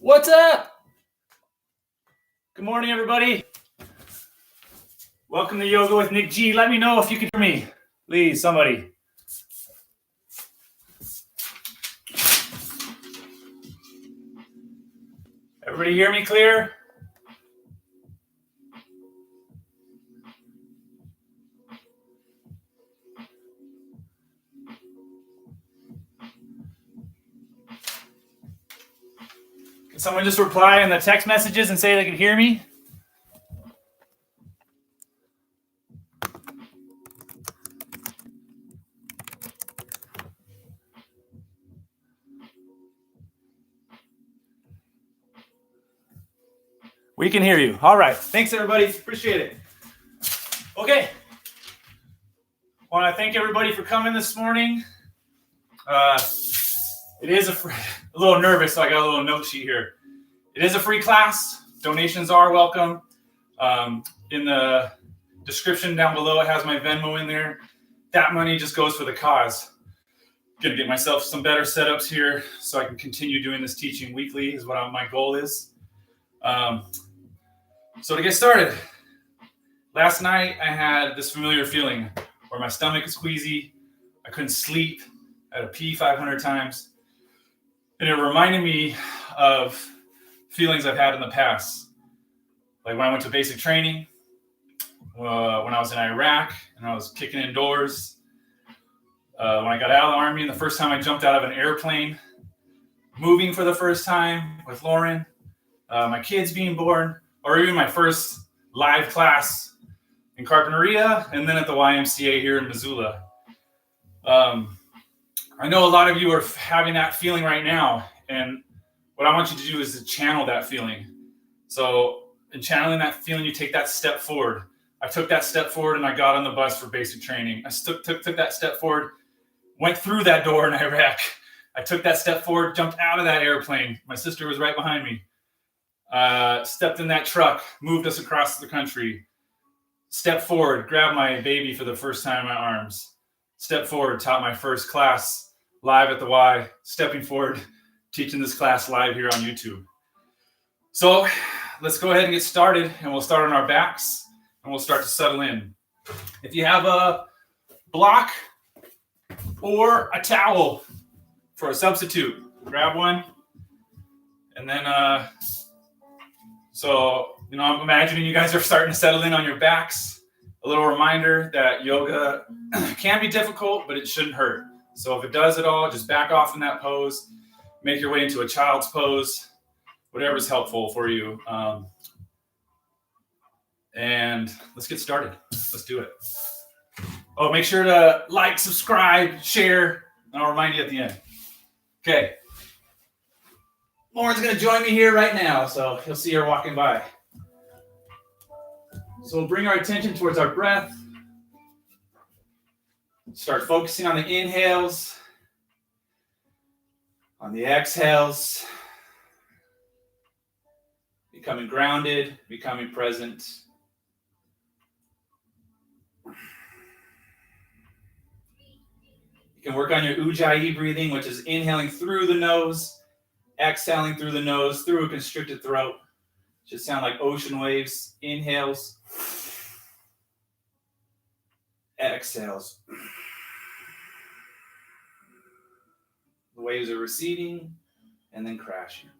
What's up? Good morning, everybody. Welcome to Yoga with Nick G. Let me know if you can hear me. Please, somebody. Everybody hear me clear? Can someone just reply in the text messages and say they can hear me? We can hear you. All right. Thanks, everybody. Appreciate it. Okay. Want to thank everybody for coming this morning. It is a little nervous, so I got a little note sheet here. It is a free class. Donations are welcome. In the description down below, it has my Venmo in there. That money just goes for the cause. Gonna get myself some better setups here so I can continue doing this teaching weekly is what my goal is. So to get started, last night I had this familiar feeling where my stomach is queasy. I couldn't sleep. I had to pee 500 times. And it reminded me of feelings I've had in the past. Like when I went to basic training, when I was in Iraq and I was kicking in doors, when I got out of the Army and the first time I jumped out of an airplane, moving for the first time with Lauren, my kids being born, or even my first live class in Carpinteria and then at the YMCA here in Missoula. I know a lot of you are having that feeling right now, and what I want you to do is to channel that feeling. So in channeling that feeling, you take that step forward. I took that step forward and I got on the bus for basic training. I took that step forward, went through that door in Iraq. I took that step forward, jumped out of that airplane. My sister was right behind me. Stepped in that truck, moved us across the country. Stepped forward, grabbed my baby for the first time in my arms. Stepped forward, taught my first class live at the Y. Stepping forward, teaching this class live here on YouTube. So let's go ahead and get started, and we'll start on our backs, and we'll start to settle in. If you have a block or a towel for a substitute, grab one. And then, I'm imagining you guys are starting to settle in on your backs. A little reminder that yoga can be difficult, but it shouldn't hurt. So if it does at all, just back off in that pose. Make your way into a child's pose, whatever's helpful for you. And let's get started. Let's do it. Oh, make sure to like, subscribe, share, and I'll remind you at the end. Okay. Lauren's going to join me here right now, so you'll see her walking by. So we'll bring our attention towards our breath. Start focusing on the inhales, on the exhales, becoming grounded, becoming present. You can work on your Oje breathing, which is inhaling through the nose, exhaling through the nose, through a constricted throat. Should sound like ocean waves. Inhales, exhales. The waves are receding and then crashing.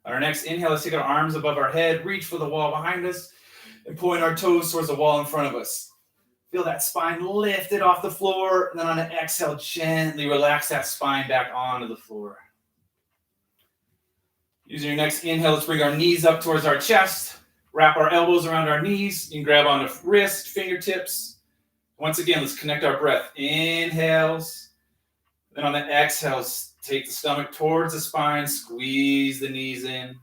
On our next inhale, let's take our arms above our head, reach for the wall behind us, and point our toes towards the wall in front of us. Feel that spine lifted off the floor, and then on an exhale, gently relax that spine back onto the floor. Using your next inhale, let's bring our knees up towards our chest, wrap our elbows around our knees, you can grab onto wrist, fingertips. Once again, let's connect our breath. Inhales. Then on the exhales, take the stomach towards the spine, squeeze the knees in. A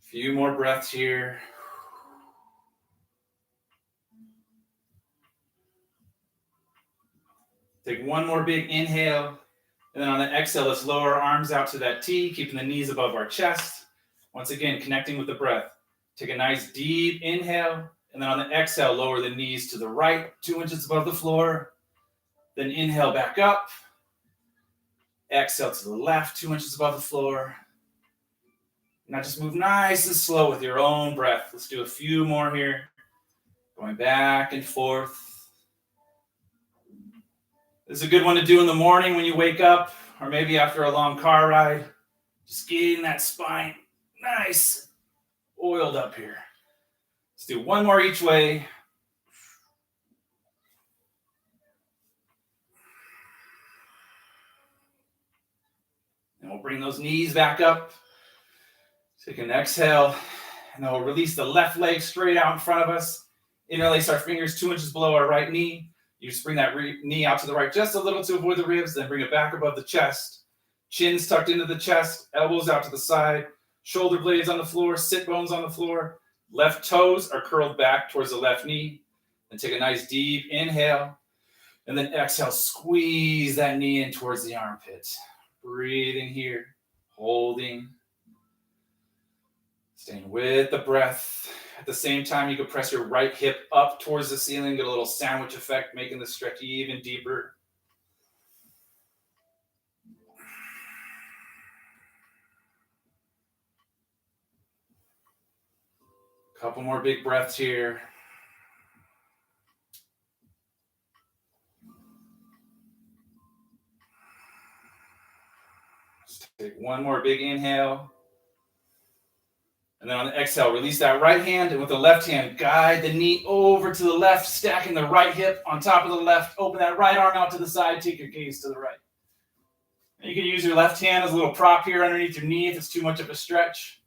few more breaths here. Take one more big inhale. And then on the exhale, let's lower our arms out to that T, keeping the knees above our chest. Once again, connecting with the breath. Take a nice deep inhale. And then on the exhale, lower the knees to the right, 2 inches above the floor. Then inhale back up. exhale to the left, 2 inches above the floor. Now just move nice and slow with your own breath. Let's do a few more here. Going back and forth. This is a good one to do in the morning when you wake up, or maybe after a long car ride. Just getting that spine nice, oiled up here. Let's do one more each way. And we'll bring those knees back up. Take an exhale, and then we'll release the left leg straight out in front of us. Interlace our fingers 2 inches below our right knee. You just bring that knee out to the right just a little to avoid the ribs, then bring it back above the chest. Chin's tucked into the chest, elbows out to the side, shoulder blades on the floor, sit bones on the floor. Left toes are curled back towards the left knee. And take a nice deep inhale. And then exhale, squeeze that knee in towards the armpit. Breathing here, holding. Staying with the breath. At the same time, you can press your right hip up towards the ceiling, get a little sandwich effect, making the stretch even deeper. Couple more big breaths here. Just take one more big inhale. And then on the exhale, release that right hand, and with the left hand, guide the knee over to the left, stacking the right hip on top of the left. Open that right arm out to the side, take your gaze to the right. And you can use your left hand as a little prop here underneath your knee if it's too much of a stretch.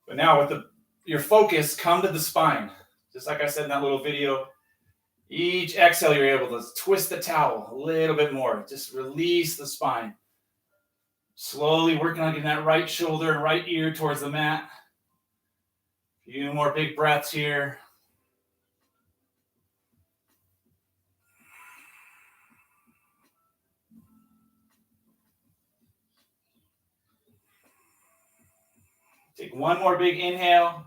But now with your focus, come to the spine. Just like I said in that little video, each exhale, you're able to twist the towel a little bit more. Just release the spine. Slowly working on getting that right shoulder and right ear towards the mat. A few more big breaths here. Take one more big inhale.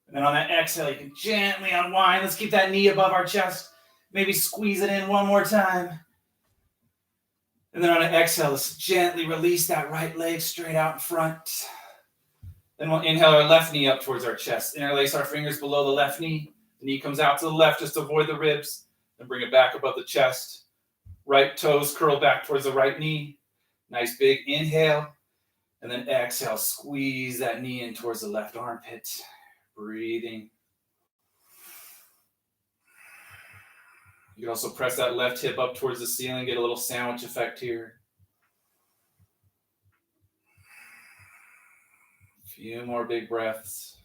And then on that exhale, you can gently unwind. Let's keep that knee above our chest. Maybe squeeze it in one more time. And then on an exhale, let's gently release that right leg straight out in front. Then we'll inhale our left knee up towards our chest. Interlace our fingers below the left knee. The knee comes out to the left just to avoid the ribs. Then bring it back above the chest. Right toes curl back towards the right knee. Nice big inhale. And then exhale, squeeze that knee in towards the left armpit. Breathing. You can also press that left hip up towards the ceiling, get a little sandwich effect here. A few more big breaths.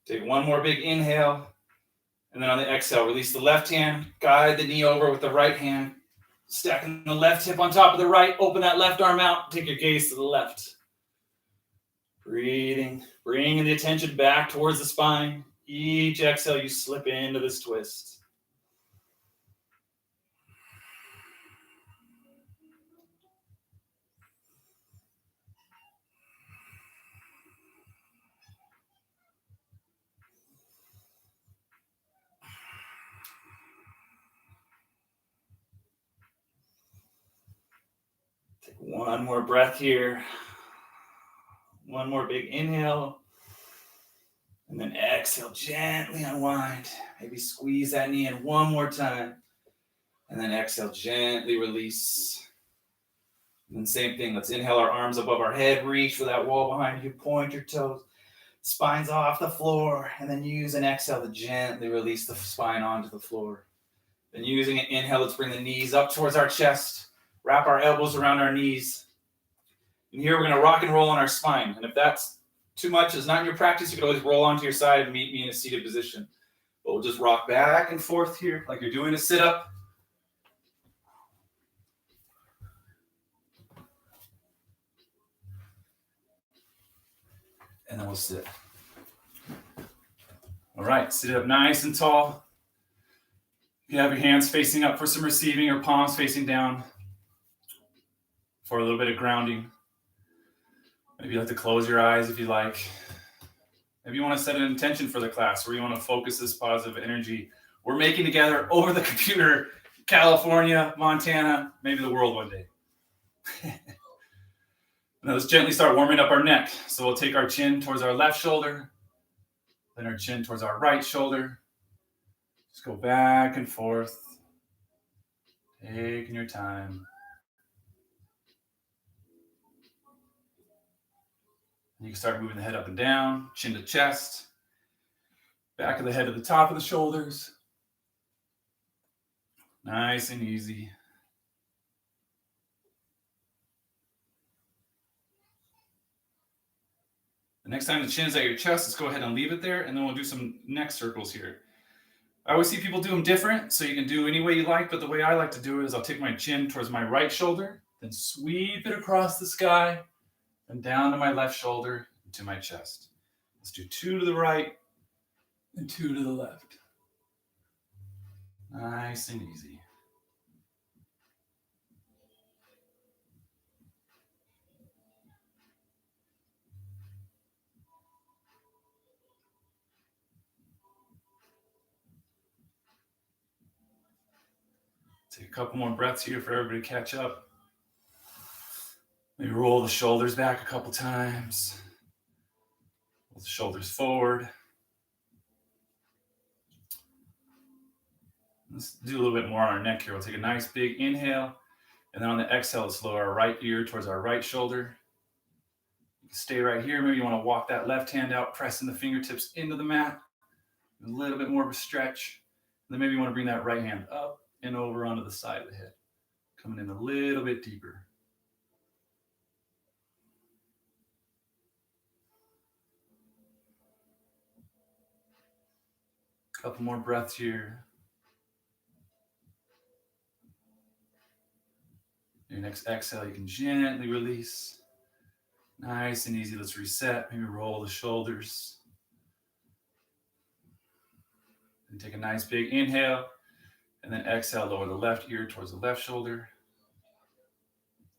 Take one more big inhale. And then on the exhale, release the left hand, guide the knee over with the right hand, stacking the left hip on top of the right, open that left arm out, take your gaze to the left. Breathing, bringing the attention back towards the spine. Each exhale, you slip into this twist. Take one more breath here. One more big inhale. And then exhale, gently unwind. Maybe squeeze that knee in one more time. And then exhale, gently release. And then same thing, let's inhale our arms above our head, reach for that wall behind you, point your toes. Spine's off the floor. And then use an exhale to gently release the spine onto the floor. Then using an inhale, let's bring the knees up towards our chest. Wrap our elbows around our knees. And here we're going to rock and roll on our spine. And if that's too much, is not in your practice, you can always roll onto your side and meet me in a seated position. But we'll just rock back and forth here like you're doing a sit-up. And then we'll sit. All right, sit up nice and tall. You have your hands facing up for some receiving or palms facing down. for a little bit of grounding. Maybe you like to close your eyes if you like. Maybe you want to set an intention for the class where you want to focus this positive energy we're making together over the computer, California, Montana, maybe the world one day. Now let's gently start warming up our neck. So we'll take our chin towards our left shoulder, then our chin towards our right shoulder. Just go back and forth, taking your time. You can start moving the head up and down, chin to chest, back of the head to the top of the shoulders. Nice and easy. The next time the chin is at your chest, let's go ahead and leave it there, and then we'll do some neck circles here. I always see people do them different, so you can do any way you like, but the way I like to do it is I'll take my chin towards my right shoulder, then sweep it across the sky, and down to my left shoulder, to my chest. Let's do 2 to the right, and 2 to the left. Nice and easy. Take a couple more breaths here for everybody to catch up. Maybe roll the shoulders back a couple times. Roll the shoulders forward. Let's do a little bit more on our neck here. We'll take a nice big inhale. And then on the exhale, let's lower our right ear towards our right shoulder. You can stay right here. Maybe you want to walk that left hand out, pressing the fingertips into the mat. A little bit more of a stretch. And then maybe you want to bring that right hand up and over onto the side of the head. Coming in a little bit deeper. Couple more breaths here. Your next exhale, you can gently release. Nice and easy. Let's reset. Maybe roll the shoulders. And take a nice big inhale. And then exhale, lower the left ear towards the left shoulder.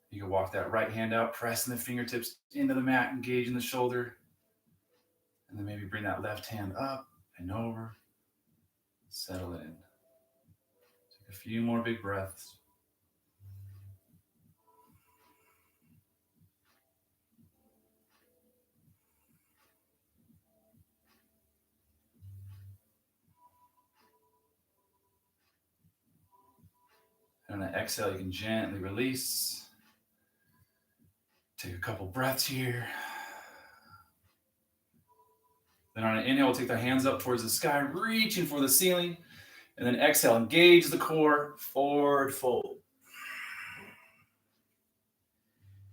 You can walk that right hand out, pressing the fingertips into the mat, engaging the shoulder. And then maybe bring that left hand up and over. Settle in. Take a few more big breaths. And on the exhale, you can gently release. Take a couple breaths here. Then on an inhale, we'll take the hands up towards the sky, reaching for the ceiling. And then exhale, engage the core, forward fold.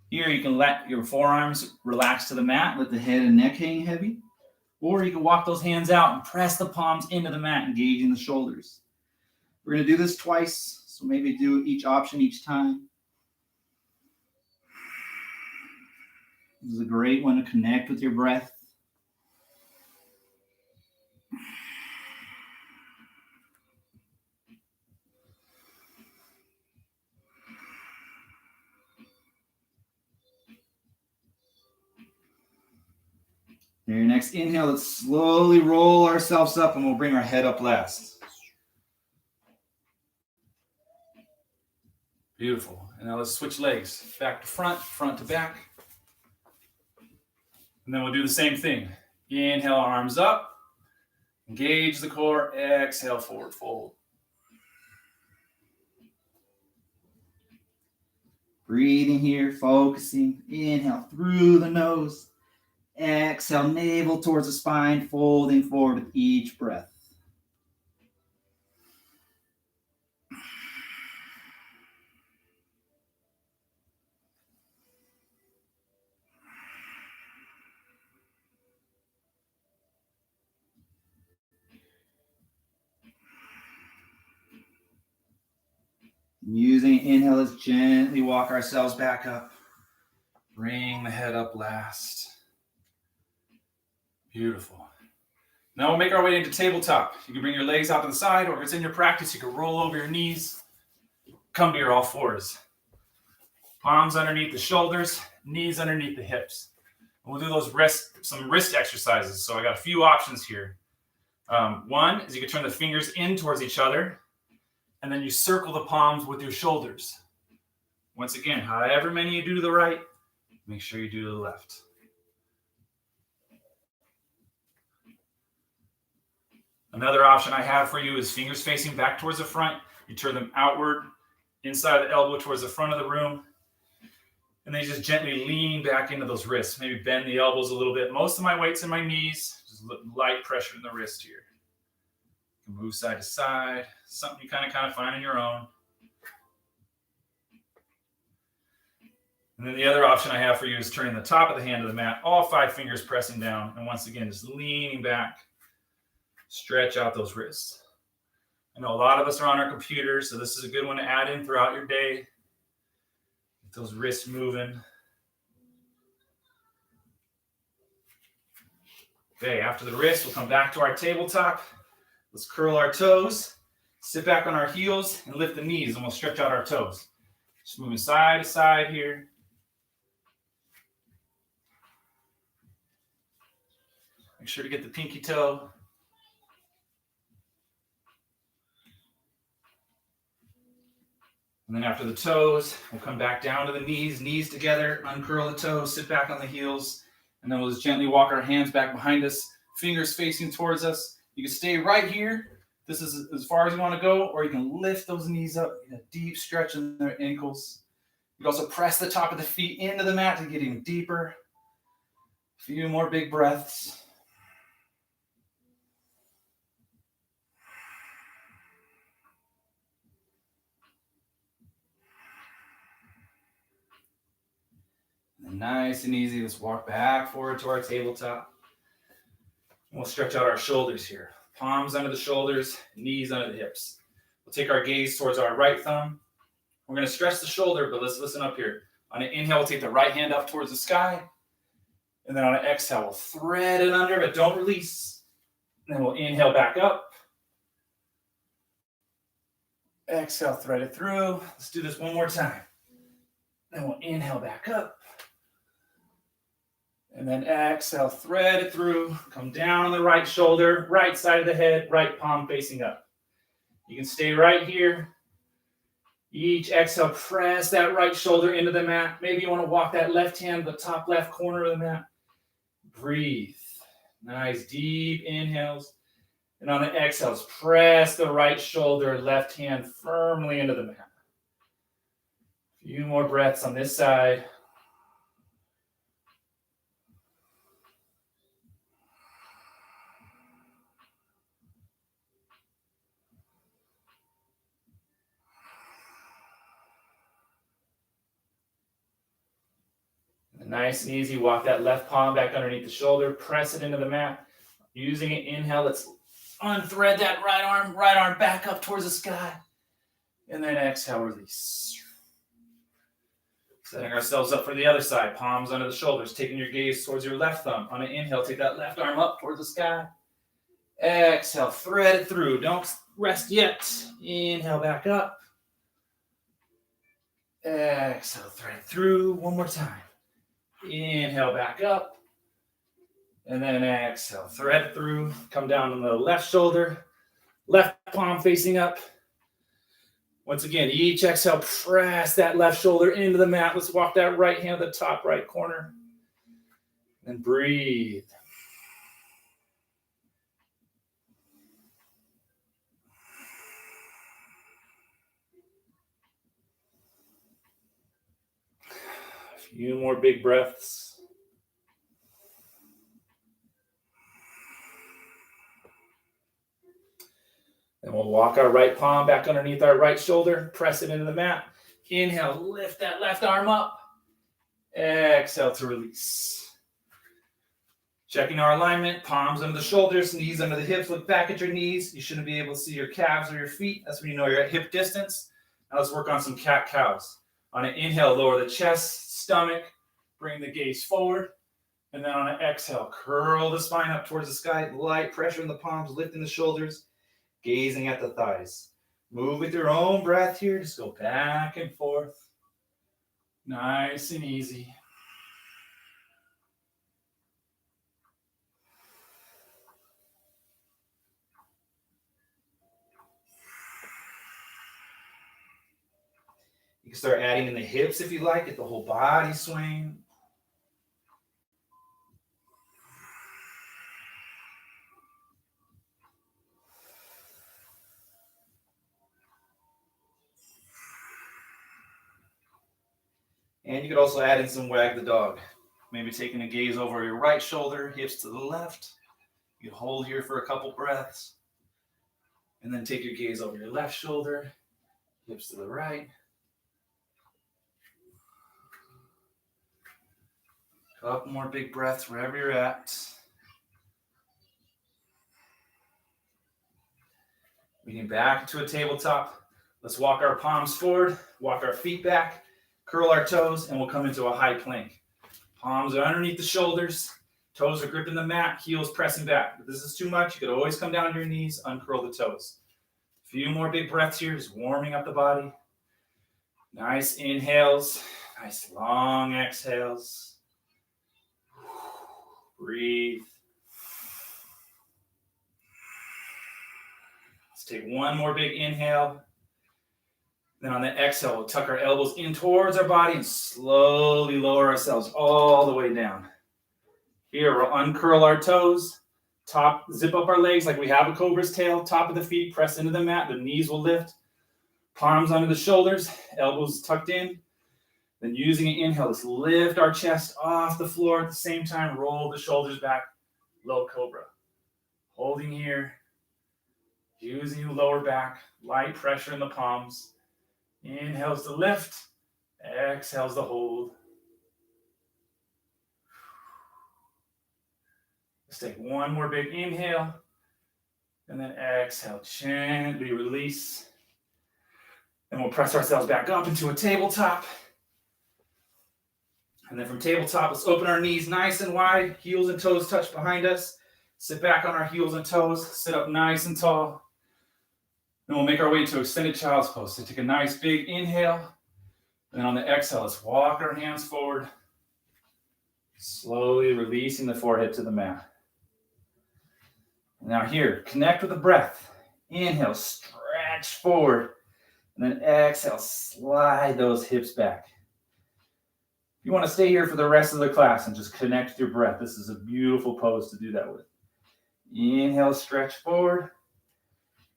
Here you can let your forearms relax to the mat, let the head and neck hang heavy. Or you can walk those hands out and press the palms into the mat, engaging the shoulders. We're going to do this twice, so maybe do each option each time. This is a great one to connect with your breath. Your next inhale, let's slowly roll ourselves up and we'll bring our head up last. Beautiful. And now let's switch legs. Back to front, front to back. And then we'll do the same thing. Inhale, arms up. Engage the core. Exhale, forward fold. Breathing here, focusing. Inhale through the nose. Exhale, navel towards the spine, folding forward with each breath. Using an inhale, let's gently walk ourselves back up. Bring the head up last. Beautiful. Now we'll make our way into tabletop. You can bring your legs out to the side, or if it's in your practice, you can roll over your knees, come to your all fours. Palms underneath the shoulders, knees underneath the hips. And we'll do some wrist exercises. So I got a few options here. One is you can turn the fingers in towards each other, and then you circle the palms with your shoulders. Once again, however many you do to the right, make sure you do to the left. Another option I have for you is fingers facing back towards the front. You turn them outward, inside the elbow towards the front of the room. And then you just gently lean back into those wrists. Maybe bend the elbows a little bit. Most of my weight's in my knees. Just light pressure in the wrist here. You can move side to side. Something you kind of find on your own. And then the other option I have for you is turning the top of the hand to the mat. All 5 fingers pressing down. And once again, just leaning back. Stretch out those wrists. I know a lot of us are on our computers, so this is a good one to add in throughout your day. Get those wrists moving. Okay, after the wrist, we'll come back to our tabletop. Let's curl our toes, sit back on our heels, and lift the knees, and we'll stretch out our toes. Just moving side to side here. Make sure to get the pinky toe. And then after the toes, we'll come back down to the knees together, uncurl the toes, sit back on the heels, and then we'll just gently walk our hands back behind us, fingers facing towards us. You can stay right here. This is as far as you want to go, or you can lift those knees up, a deep stretch in their ankles. You can also press the top of the feet into the mat to get even deeper. A few more big breaths. Nice and easy. Let's walk back forward to our tabletop. We'll stretch out our shoulders here. Palms under the shoulders, knees under the hips. We'll take our gaze towards our right thumb. We're going to stretch the shoulder, but let's listen up here. On an inhale, we'll take the right hand up towards the sky. And then on an exhale, we'll thread it under, but don't release. And then we'll inhale back up. Exhale, thread it through. Let's do this one more time. Then we'll inhale back up. And then exhale, thread it through, come down on the right shoulder, right side of the head, right palm facing up. You can stay right here. Each exhale, press that right shoulder into the mat. Maybe you want to walk that left hand to the top left corner of the mat. Breathe. Nice deep inhales. And on the exhales, press the right shoulder, left hand firmly into the mat. A few more breaths on this side. Nice and easy. Walk that left palm back underneath the shoulder. Press it into the mat. Using it, inhale. Let's unthread that right arm back up towards the sky. And then exhale, release. Setting ourselves up for the other side. Palms under the shoulders. Taking your gaze towards your left thumb. On an inhale, take that left arm up towards the sky. Exhale, thread it through. Don't rest yet. Inhale back up. Exhale, thread it through. One more time. Inhale back up. And then exhale, thread through. Come down on the left shoulder. Left palm facing up. Once again, each exhale, press that left shoulder into the mat. Let's walk that right hand to the top right corner. And breathe. A few more big breaths. Then we'll walk our right palm back underneath our right shoulder, press it into the mat. Inhale, lift that left arm up. Exhale to release. Checking our alignment, palms under the shoulders, knees under the hips. Look back at your knees. You shouldn't be able to see your calves or your feet. That's when you know you're at hip distance. Now let's work on some cat-cows. On an inhale, lower the chest, stomach, bring the gaze forward. And then on an exhale, curl the spine up towards the sky, light pressure in the palms, lifting the shoulders, gazing at the thighs. Move with your own breath here. Just go back and forth. Nice and easy. You can start adding in the hips if you like, get the whole body swing. And you could also add in some wag the dog. Maybe taking a gaze over your right shoulder, hips to the left. You can hold here for a couple breaths. And then take your gaze over your left shoulder, hips to the right. Couple more big breaths wherever you're at. We can back to a tabletop. Let's walk our palms forward, walk our feet back, curl our toes, and we'll come into a high plank. Palms are underneath the shoulders, toes are gripping the mat, heels pressing back. If this is too much, you could always come down to your knees, uncurl the toes. A few more big breaths here, just warming up the body. Nice inhales, nice long exhales. Breathe. Let's take one more big inhale. Then on the exhale, we'll tuck our elbows in towards our body and slowly lower ourselves all the way down. Here, we'll uncurl our toes, zip up our legs like we have a cobra's tail, top of the feet, press into the mat, the knees will lift. Palms under the shoulders, elbows tucked in. Then using an inhale, let's lift our chest off the floor. At the same time, roll the shoulders back, low cobra. Holding here, using the lower back, light pressure in the palms. Inhales to lift, exhales to hold. Let's take one more big inhale, and then exhale, gently release. And we'll press ourselves back up into a tabletop. And then from tabletop, let's open our knees nice and wide, heels and toes touch behind us. Sit back on our heels and toes, sit up nice and tall. Then we'll make our way into extended child's pose. So take a nice big inhale. And then on the exhale, let's walk our hands forward. Slowly releasing the forehead to the mat. Now here, connect with the breath. Inhale, stretch forward. And then exhale, slide those hips back. You want to stay here for the rest of the class and just connect with your breath. This is a beautiful pose to do that with. Inhale, stretch forward.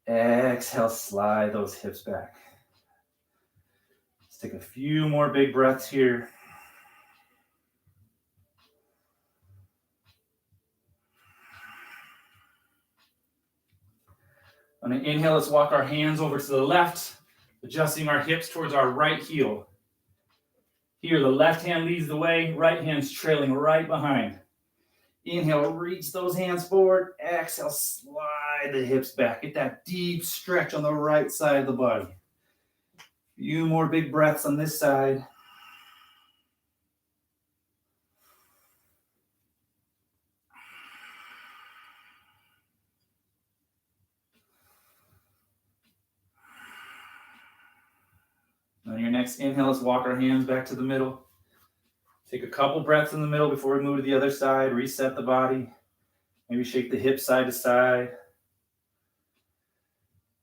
Exhale, slide those hips back. Let's take a few more big breaths here. On an inhale, let's walk our hands over to the left, adjusting our hips towards our right heel. Here, the left hand leads the way, right hand's trailing right behind. Inhale, reach those hands forward. Exhale, slide the hips back. Get that deep stretch on the right side of the body. A few more big breaths on this side. On your next inhale, let's walk our hands back to the middle. Take a couple breaths in the middle before we move to the other side. Reset the body. Maybe shake the hips side to side.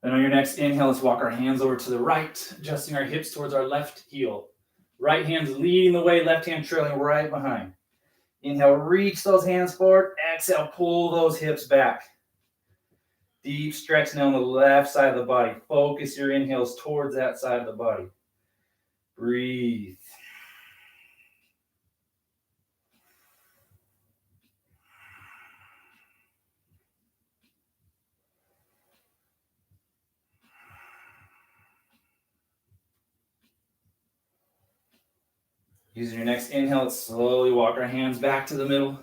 Then on your next inhale, let's walk our hands over to the right, adjusting our hips towards our left heel. Right hand's leading the way, left hand trailing right behind. Inhale, reach those hands forward. Exhale, pull those hips back. Deep stretch now on the left side of the body. Focus your inhales towards that side of the body. Breathe. Using your next inhale, let's slowly walk our hands back to the middle.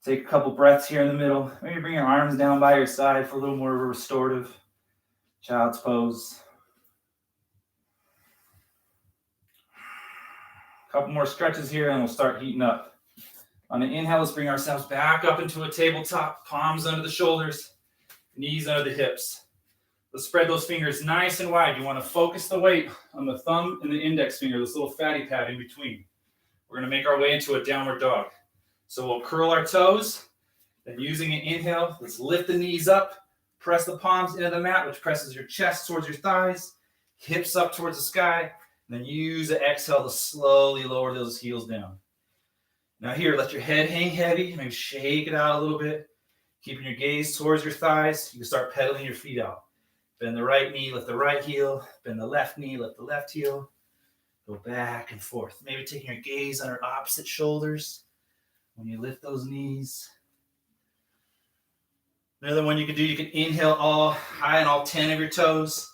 Take a couple breaths here in the middle. Maybe bring your arms down by your side for a little more of a restorative child's pose. A couple more stretches here and we'll start heating up. On the inhale, let's bring ourselves back up into a tabletop, palms under the shoulders, knees under the hips. Let's spread those fingers nice and wide. You want to focus the weight on the thumb and the index finger, this little fatty pad in between. We're going to make our way into a downward dog. So we'll curl our toes, then using an inhale, let's lift the knees up, press the palms into the mat, which presses your chest towards your thighs, hips up towards the sky, and then use the exhale to slowly lower those heels down. Now here, let your head hang heavy, maybe shake it out a little bit, keeping your gaze towards your thighs. You can start pedaling your feet out. Bend the right knee, lift the right heel, bend the left knee, lift the left heel. Go back and forth. Maybe taking your gaze on our opposite shoulders when you lift those knees. Another one you can do, you can inhale all high on all 10 of your toes.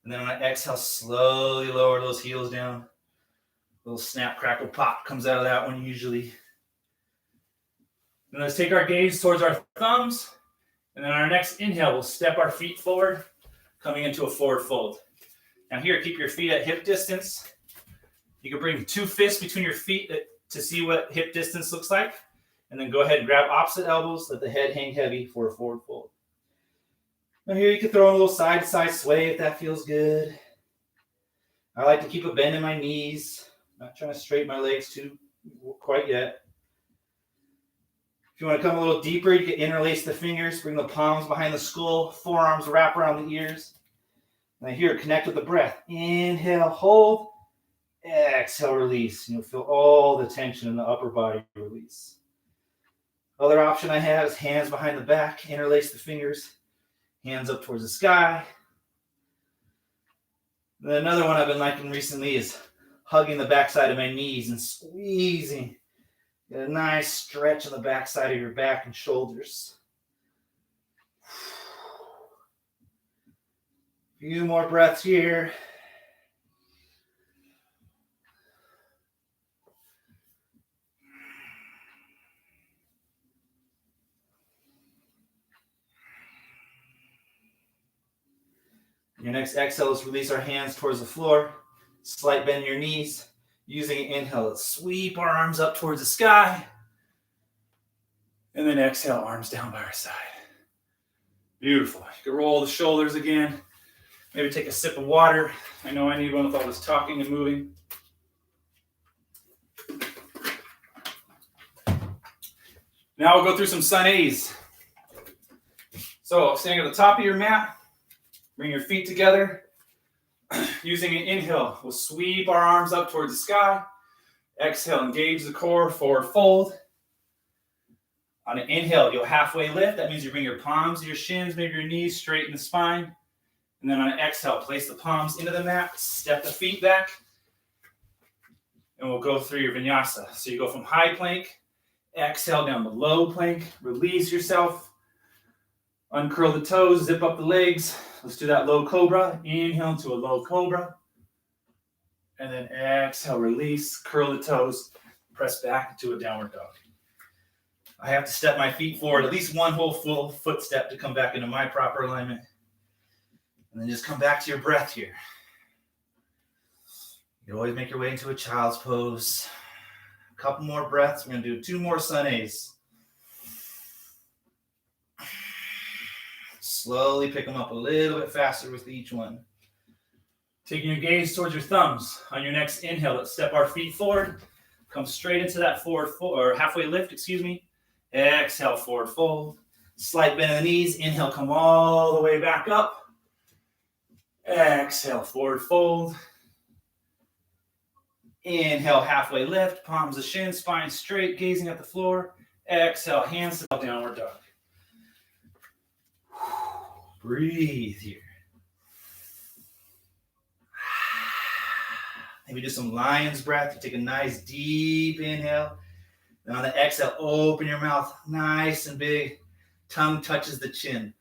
And then on an exhale, slowly lower those heels down. A little snap, crackle, pop comes out of that one usually. And let's take our gaze towards our thumbs. And then on our next inhale, we'll step our feet forward, coming into a forward fold. Now here, keep your feet at hip distance. You can bring 2 fists between your feet to see what hip distance looks like. And then go ahead and grab opposite elbows, let the head hang heavy for a forward fold. Now here you can throw in a little side-to-side sway if that feels good. I like to keep a bend in my knees. Not trying to straighten my legs too quite yet. If you want to come a little deeper, you can interlace the fingers, bring the palms behind the skull, forearms wrap around the ears. Now here, connect with the breath. Inhale, hold. Exhale, release. You'll feel all the tension in the upper body release. Other option I have is hands behind the back, interlace the fingers, hands up towards the sky. Then another one I've been liking recently is hugging the backside of my knees and squeezing. Get a nice stretch on the backside of your back and shoulders. A few more breaths here. Your next exhale is release our hands towards the floor. Slight bend in your knees. Using an inhale, let's sweep our arms up towards the sky. And then exhale, arms down by our side. Beautiful. You can roll the shoulders again. Maybe take a sip of water. I know I need one with all this talking and moving. Now we'll go through some sun A's. So standing at the top of your mat, bring your feet together. Using an inhale, we'll sweep our arms up towards the sky. Exhale, engage the core, forward fold. On an inhale, you'll halfway lift. That means you bring your palms to your shins, maybe your knees, straighten the spine. And then on an exhale, place the palms into the mat, step the feet back. And we'll go through your vinyasa. So you go from high plank, exhale down to low plank, release yourself. Uncurl the toes, zip up the legs. Let's do that low cobra. Inhale into a low cobra. And then exhale, release, curl the toes, press back into a downward dog. I have to step my feet forward, at least one whole full foot step to come back into my proper alignment. And then just come back to your breath here. You always make your way into a child's pose. A couple more breaths. We're going to do 2 more sun A's. Slowly pick them up a little bit faster with each one. Taking your gaze towards your thumbs. On your next inhale, let's step our feet forward. Come straight into that forward fold, or halfway lift, Exhale, forward fold. Slight bend in the knees. Inhale, come all the way back up. Exhale, forward fold. Inhale, halfway lift. Palms to shin, spine straight, gazing at the floor. Exhale, hands to downward dog. Breathe here. Maybe do some lion's breath. You take a nice deep inhale. Then on the exhale, open your mouth nice and big. Tongue touches the chin.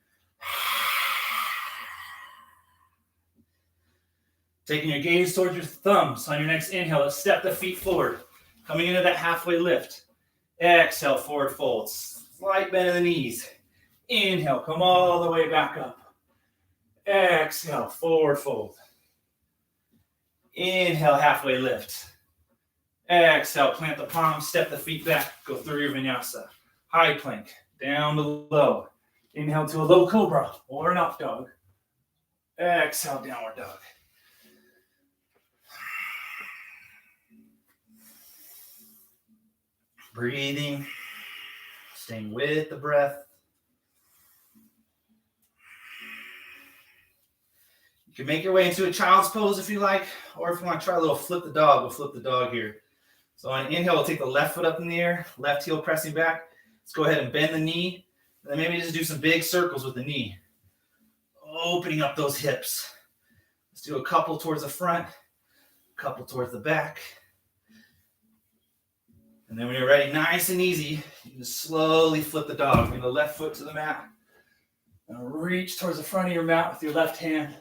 Taking your gaze towards your thumbs. On your next inhale, let's step the feet forward. Coming into that halfway lift. Exhale, forward fold. Slight bend in the knees. Inhale, come all the way back up. Exhale, forward fold. Inhale, halfway lift. Exhale, plant the palms, step the feet back, go through your vinyasa. High plank, down to low. Inhale to a low cobra or an up dog. Exhale, downward dog. Breathing, staying with the breath. You can make your way into a child's pose if you like, or if you want to try a little flip the dog, we'll flip the dog here. So on an inhale, we'll take the left foot up in the air, left heel pressing back. Let's go ahead and bend the knee, and then maybe just do some big circles with the knee. Opening up those hips. Let's do a couple towards the front, a couple towards the back. And then when you're ready, nice and easy, you can slowly flip the dog. Bring the left foot to the mat. And reach towards the front of your mat with your left hand.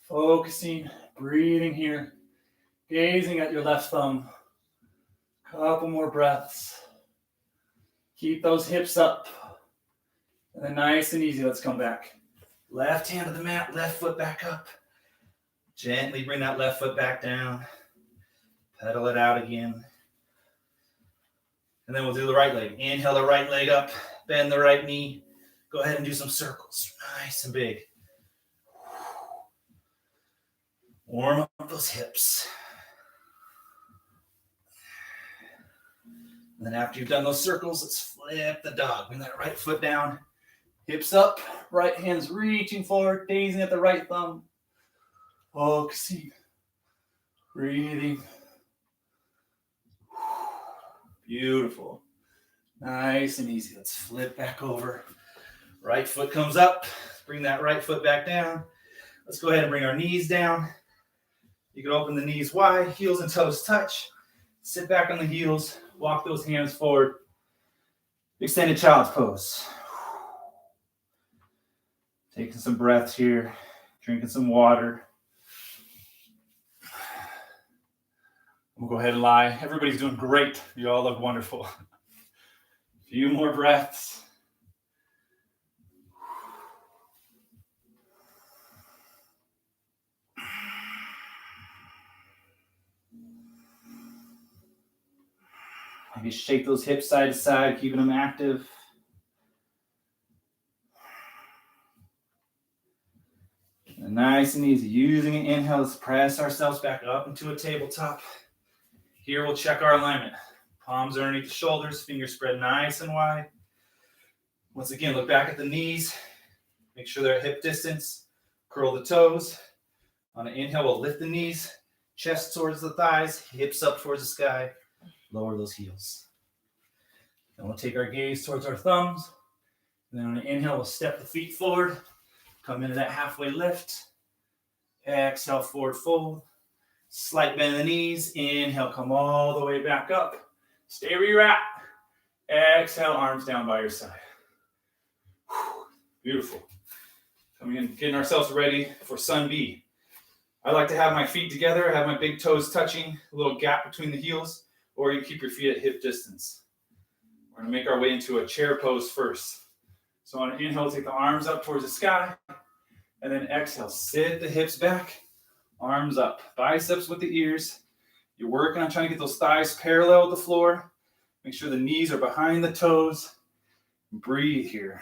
Focusing, breathing here. Gazing at your left thumb. Couple more breaths. Keep those hips up. And then nice and easy, let's come back. Left hand to the mat, left foot back up. Gently bring that left foot back down. Pedal it out again. And then we'll do the right leg. Inhale the right leg up, bend the right knee. Go ahead and do some circles, nice and big. Warm up those hips. And then after you've done those circles, let's flip the dog. Bring that right foot down, hips up, right hand's reaching forward, gazing at the right thumb. Focusing, breathing. Beautiful. Nice and easy. Let's flip back over. Right foot comes up. Bring that right foot back down. Let's go ahead and bring our knees down. You can open the knees wide, heels and toes touch. Sit back on the heels. Walk those hands forward. Extended child's pose. Taking some breaths here. Drinking some water. We'll go ahead and lie. Everybody's doing great. You all look wonderful. A few more breaths. Maybe shake those hips side to side, keeping them active. And nice and easy. Using an inhale, let's press ourselves back up into a tabletop. Here we'll check our alignment. Palms are underneath the shoulders, fingers spread nice and wide. Once again, look back at the knees. Make sure they're at hip distance. Curl the toes. On an inhale, we'll lift the knees, chest towards the thighs, hips up towards the sky. Lower those heels. Then we'll take our gaze towards our thumbs. And then on an inhale, we'll step the feet forward. Come into that halfway lift. Exhale, forward fold. Slight bend in the knees. Inhale, come all the way back up. Stay where you're at. Exhale, arms down by your side. Beautiful. Coming in, getting ourselves ready for Sun B. I like to have my feet together. I have my big toes touching, a little gap between the heels, or you keep your feet at hip distance. We're going to make our way into a chair pose first. So on an inhale, take the arms up towards the sky, and then exhale, sit the hips back. Arms up, biceps with the ears. You're working on trying to get those thighs parallel with the floor. Make sure the knees are behind the toes. Breathe here.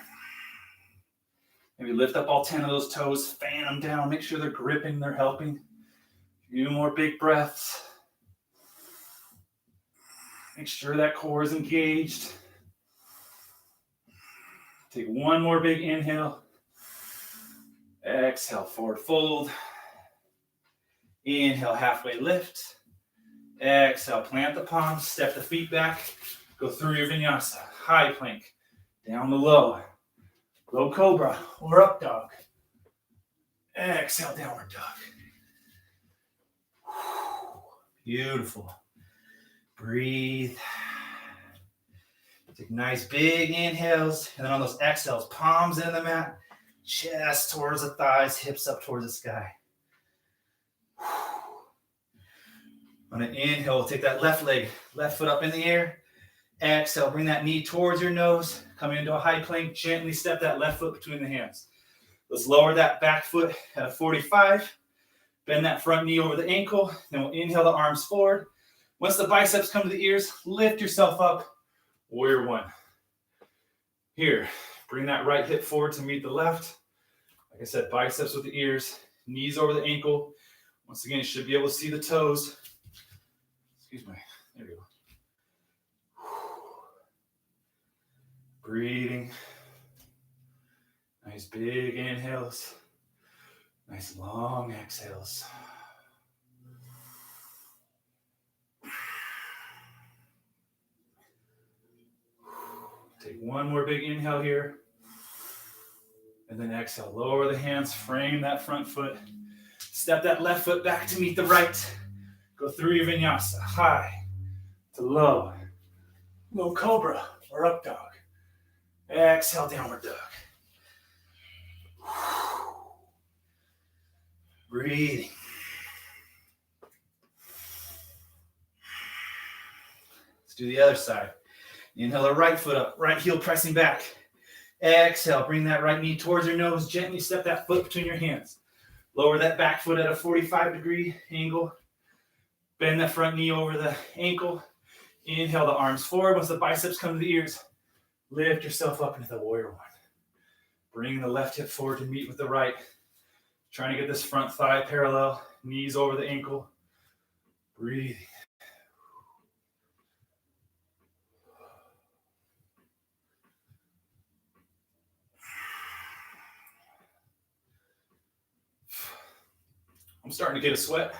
Maybe lift up all 10 of those toes, fan them down. Make sure they're gripping, they're helping. A few more big breaths. Make sure that core is engaged. Take one more big inhale. Exhale, forward fold. Inhale, halfway lift. Exhale, plant the palms, step the feet back. Go through your vinyasa. High plank, down the low. Low cobra or up dog. Exhale, downward dog. Beautiful. Breathe. Take nice big inhales. And then on those exhales, palms in the mat. Chest towards the thighs, hips up towards the sky. On an inhale, we'll take that left leg, left foot up in the air. Exhale, bring that knee towards your nose. Come into a high plank, gently step that left foot between the hands. Let's lower that back foot at a 45. Bend that front knee over the ankle. Then we'll inhale the arms forward. Once the biceps come to the ears, lift yourself up. Warrior one. Here, bring that right hip forward to meet the left. I Like I said, biceps with the ears, knees over the ankle. Once again, you should be able to see the toes. Excuse me. There we go. Breathing. Nice big inhales. Nice long exhales. Take one more big inhale here. And then exhale. Lower the hands, frame that front foot. Step that left foot back to meet the right. Go through your vinyasa. High to low. Low cobra or up dog. Exhale, downward dog. Breathing. Let's do the other side. Inhale the right foot up, right heel pressing back. Exhale, bring that right knee towards your nose. Gently step that foot between your hands. Lower that back foot at a 45-degree angle. Bend that front knee over the ankle. Inhale the arms forward. Once the biceps come to the ears, lift yourself up into the warrior one. Bring the left hip forward to meet with the right. Trying to get this front thigh parallel. Knees over the ankle. Breathing. I'm starting to get a sweat.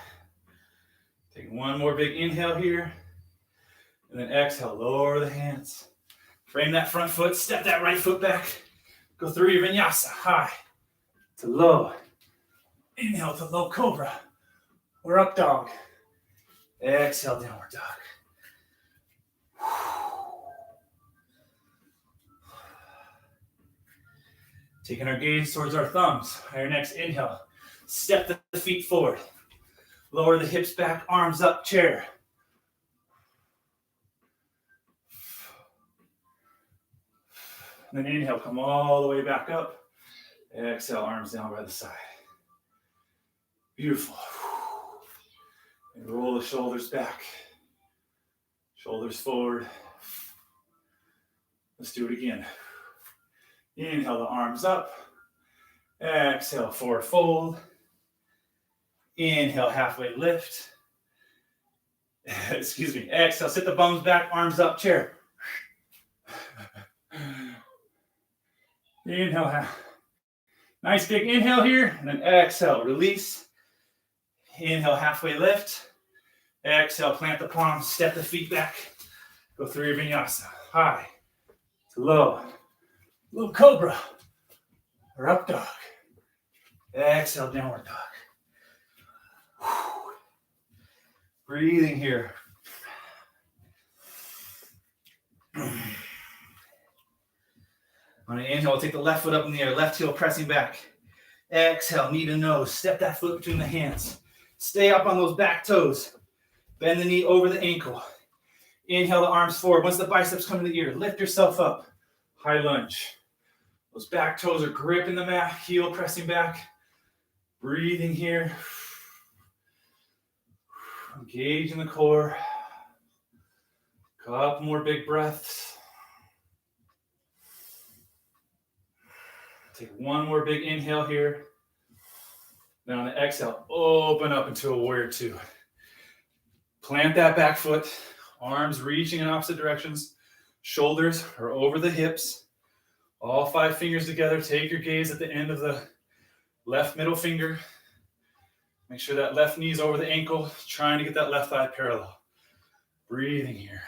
Take one more big inhale here. And then exhale, lower the hands. Frame that front foot, step that right foot back. Go through your vinyasa, high to low. Inhale to low cobra or up dog. Exhale, downward dog. Taking our gaze towards our thumbs. Our next inhale. Step the feet forward. Lower the hips back, arms up, chair. And then inhale, come all the way back up. Exhale, arms down by the side. Beautiful. And roll the shoulders back. Shoulders forward. Let's do it again. Inhale the arms up. Exhale, forward fold. Inhale, halfway lift. Excuse me. Exhale, sit the bums back, arms up, chair. Inhale, nice big inhale here, and then exhale, release. Inhale, halfway lift. Exhale, plant the palms, step the feet back. Go through your vinyasa. High to low. Low cobra or up dog. Exhale, downward dog. Breathing here. On an inhale, take the left foot up in the air, left heel pressing back. Exhale, knee to nose. Step that foot between the hands. Stay up on those back toes. Bend the knee over the ankle. Inhale the arms forward. Once the biceps come to the ear, lift yourself up. High lunge. Those back toes are gripping the mat, heel pressing back. Breathing here. Engage in the core. A couple more big breaths. Take one more big inhale here. Then on the exhale, open up into a warrior two. Plant that back foot. Arms reaching in opposite directions. Shoulders are over the hips. All 5 fingers together. Take your gaze at the end of the left middle finger. Make sure that left knee is over the ankle. Trying to get that left thigh parallel. Breathing here.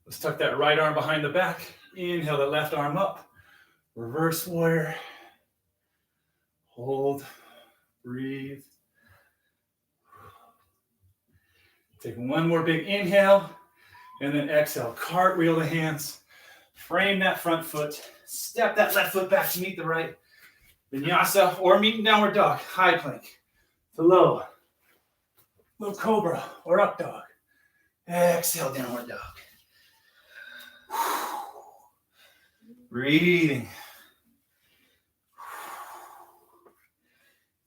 Let's tuck that right arm behind the back. Inhale that left arm up. Reverse warrior. Hold. Breathe. Take one more big inhale. And then exhale. Cartwheel the hands. Frame that front foot. Step that left foot back to meet the right. Vinyasa or meet in downward dog. High plank to low. Low cobra or up dog. Exhale, downward dog. Breathing.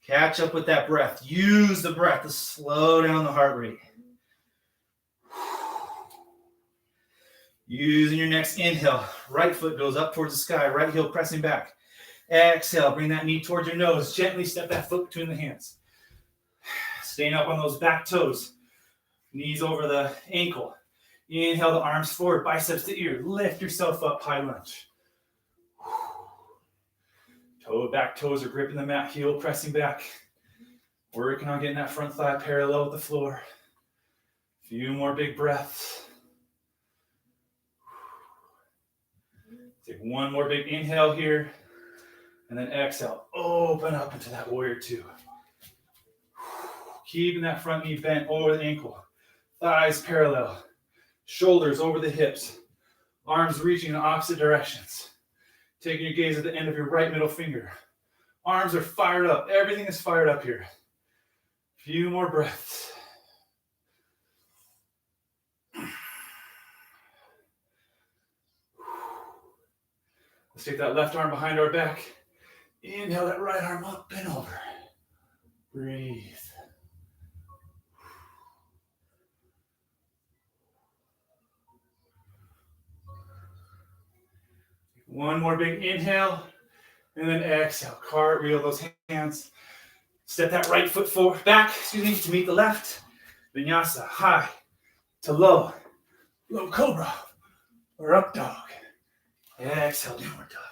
Catch up with that breath. Use the breath to slow down the heart rate. Using your next inhale, right foot goes up towards the sky, right heel pressing back. Exhale, bring that knee towards your nose. Gently step that foot between the hands. Staying up on those back toes. Knees over the ankle. Inhale the arms forward, biceps to ear. Lift yourself up, high lunge. Back toes are gripping the mat, heel pressing back. Working on getting that front thigh parallel with the floor. A few more big breaths. Take one more big inhale here. And then exhale, open up into that warrior two. Keeping that front knee bent over the ankle. Thighs parallel. Shoulders over the hips. Arms reaching in opposite directions. Taking your gaze at the end of your right middle finger. Arms are fired up. Everything is fired up here. Few more breaths. Let's take that left arm behind our back. Inhale that right arm up and over. Breathe. One more big inhale, and then exhale. Cartwheel those hands. Step that right foot forward, back, to meet the left. Vinyasa, high to low. Low cobra, or up dog. Exhale, downward dog.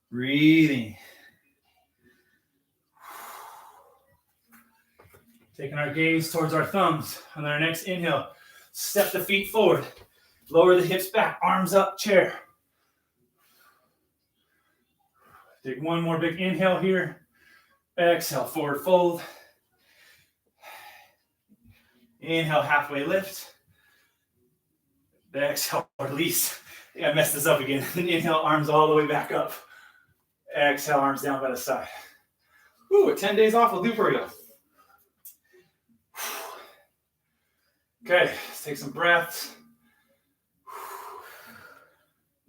Breathing. Taking our gaze towards our thumbs. On our next inhale, step the feet forward. Lower the hips back, arms up, chair. Take one more big inhale here. Exhale, forward fold. Inhale, halfway lift. Exhale, release. I messed this up again. Inhale, arms all the way back up. Exhale, arms down by the side. Ooh, 10 days off will do for you. Okay, let's take some breaths.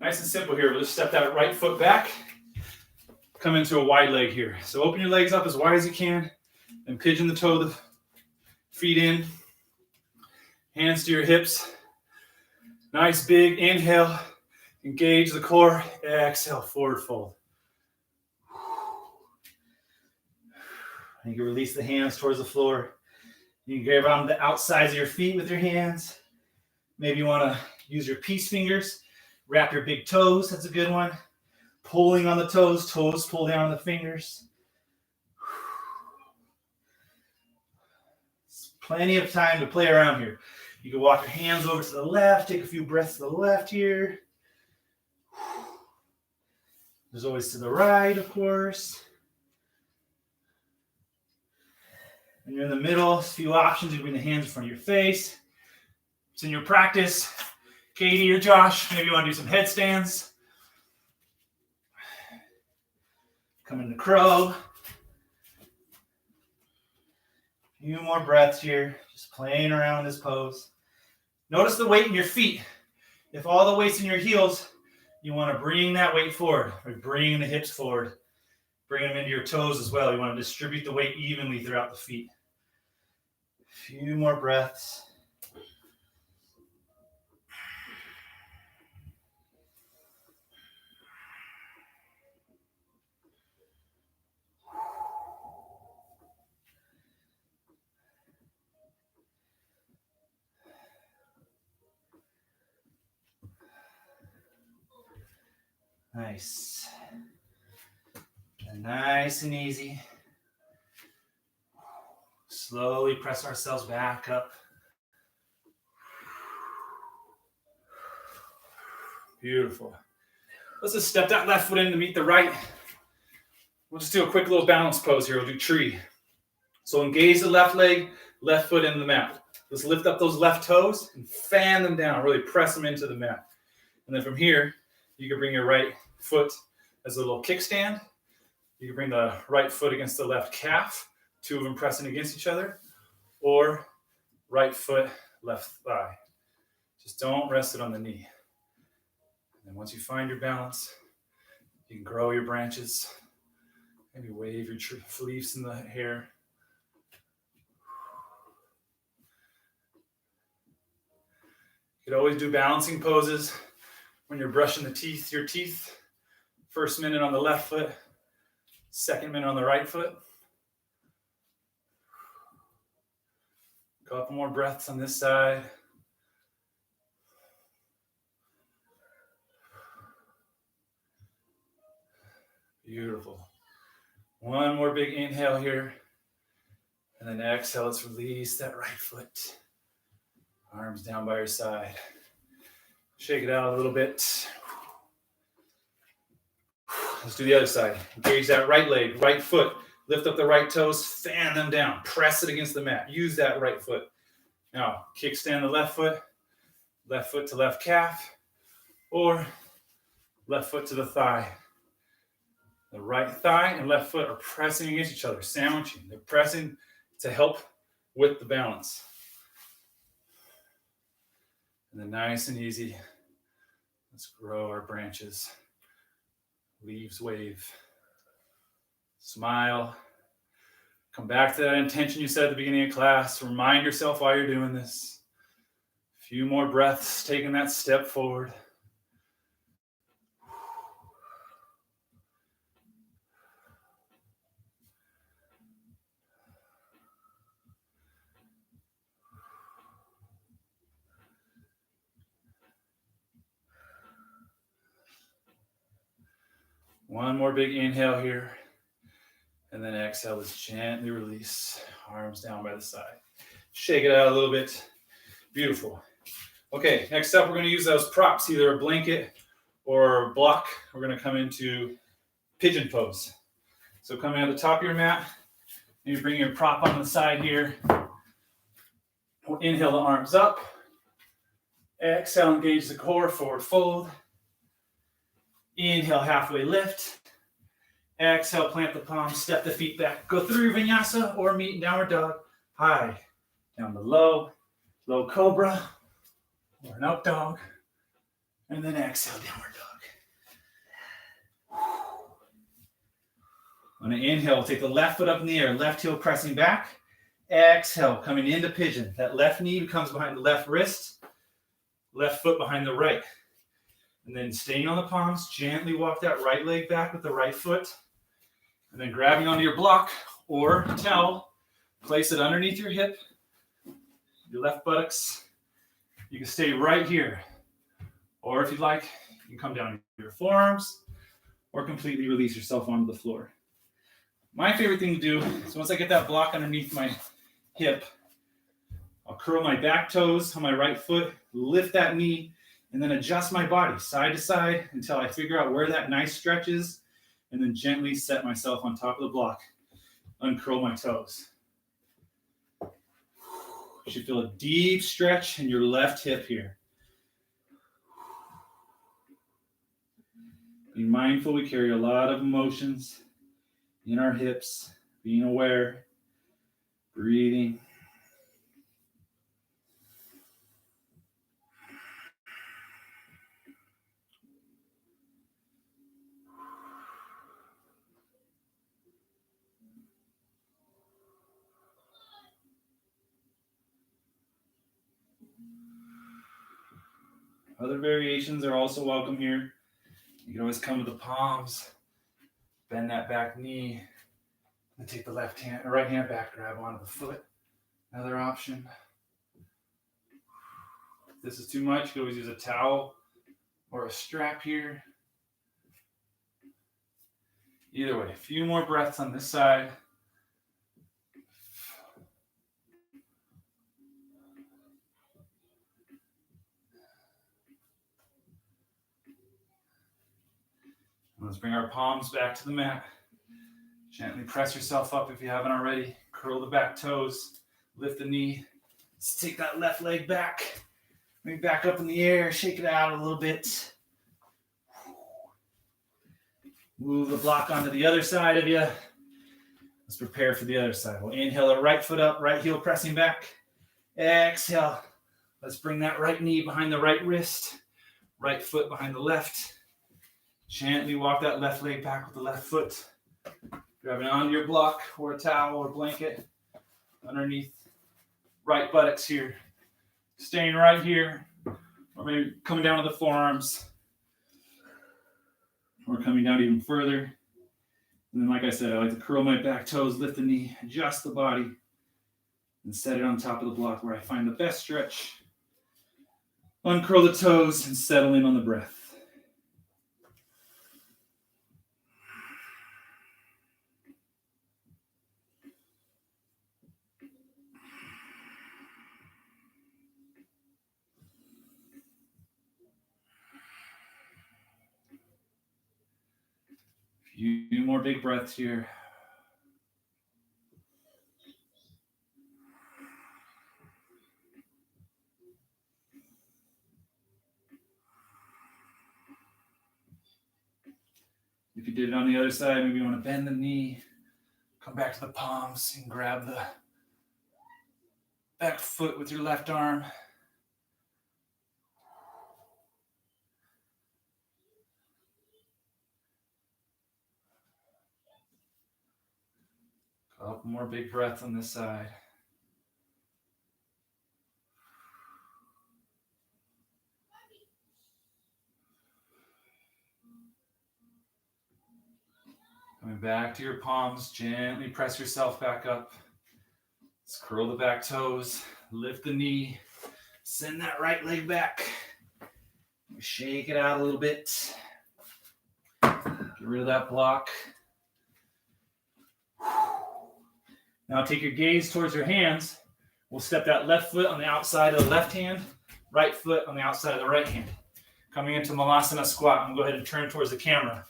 Nice and simple here. We'll just step that right foot back. Come into a wide leg here. So open your legs up as wide as you can and pigeon the toe, the feet in. Hands to your hips. Nice big inhale. Engage the core. Exhale, forward fold. You can release the hands towards the floor. You can grab on the outsides of your feet with your hands. Maybe you want to use your peace fingers. Wrap your big toes. That's a good one. Pulling on the toes. Toes pull down on the fingers. Plenty of time to play around here. You can walk your hands over to the left. Take a few breaths to the left here. There's always to the right, of course. When you're in the middle, a few options. You bring the hands in front of your face. It's in your practice. Katie or Josh, maybe you want to do some headstands. Come into crow. A few more breaths here. Just playing around this pose. Notice the weight in your feet. If all the weight's in your heels, you want to bring that weight forward. Or bring the hips forward. Bring them into your toes as well. You want to distribute the weight evenly throughout the feet. A few more breaths. Nice. And nice and easy. Slowly press ourselves back up. Beautiful. Let's just step that left foot in to meet the right. We'll just do a quick little balance pose here. We'll do tree. So engage the left leg, left foot into the mat. Let's lift up those left toes and fan them down. Really press them into the mat. And then from here, you can bring your right foot as a little kickstand. You can bring the right foot against the left calf, two of them pressing against each other, or right foot, left thigh. Just don't rest it on the knee. And then once you find your balance, you can grow your branches, maybe wave your leaves in the hair. You could always do balancing poses when you're brushing your teeth. First minute on the left foot, second minute on the right foot. Couple more breaths on this side. Beautiful. One more big inhale here. And then exhale, let's release that right foot. Arms down by your side. Shake it out a little bit. Let's do the other side. Engage that right leg, right foot. Lift up the right toes, fan them down. Press it against the mat. Use that right foot. Now, kickstand the left foot to left calf, or left foot to the thigh. The right thigh and left foot are pressing against each other, sandwiching. They're pressing to help with the balance. And then nice and easy, let's grow our branches. Leaves wave. Smile. Come back to that intention you set at the beginning of class. Remind yourself why you're doing this. A few more breaths, taking that step forward. One more big inhale here. And then exhale, let's gently release. Arms down by the side. Shake it out a little bit. Beautiful. Okay, next up, we're going to use those props, either a blanket or a block. We're going to come into Pigeon Pose. So coming at the top of your mat, you bring your prop on the side here. Inhale the arms up. Exhale, engage the core, forward fold. Inhale, halfway lift. Exhale, plant the palms, step the feet back. Go through your vinyasa or meet in downward dog. High, down to low cobra, or an up dog. And then exhale, downward dog. On an inhale, we'll take the left foot up in the air, left heel pressing back. Exhale, coming into pigeon. That left knee becomes behind the left wrist, left foot behind the right. And then staying on the palms, gently walk that right leg back with the right foot. And then grabbing onto your block or towel, place it underneath your hip, your left buttocks. You can stay right here. Or if you'd like, you can come down to your forearms or completely release yourself onto the floor. My favorite thing to do is once I get that block underneath my hip, I'll curl my back toes on my right foot, lift that knee, and then adjust my body side to side until I figure out where that nice stretch is, and then gently set myself on top of the block. Uncurl my toes. You should feel a deep stretch in your left hip here. Be mindful, we carry a lot of emotions in our hips, being aware, breathing. Other variations are also welcome here. You can always come to the palms, bend that back knee, and take the right hand back, grab onto the foot. Another option. If this is too much, you can always use a towel or a strap here. Either way, a few more breaths on this side. Let's bring our palms back to the mat. Gently press yourself up if you haven't already. Curl the back toes, lift the knee. Let's take that left leg back. Bring it back up in the air, shake it out a little bit. Move the block onto the other side of you. Let's prepare for the other side. We'll inhale the right foot up, right heel pressing back. Exhale. Let's bring that right knee behind the right wrist, right foot behind the left. Gently walk that left leg back with the left foot. Grabbing onto your block or a towel or blanket underneath right buttocks here. Staying right here. Or maybe coming down to the forearms. Or coming down even further. And then, like I said, I like to curl my back toes, lift the knee, adjust the body, and set it on top of the block where I find the best stretch. Uncurl the toes and settle in on the breath. A few more big breaths here. If you did it on the other side, maybe you want to bend the knee, come back to the palms and grab the back foot with your left arm. Couple more big breaths on this side. Coming back to your palms, gently press yourself back up. Let's curl the back toes, lift the knee, send that right leg back. Shake it out a little bit. Get rid of that block. Now take your gaze towards your hands. We'll step that left foot on the outside of the left hand, right foot on the outside of the right hand. Coming into Malasana squat, I'm going to go ahead and turn towards the camera.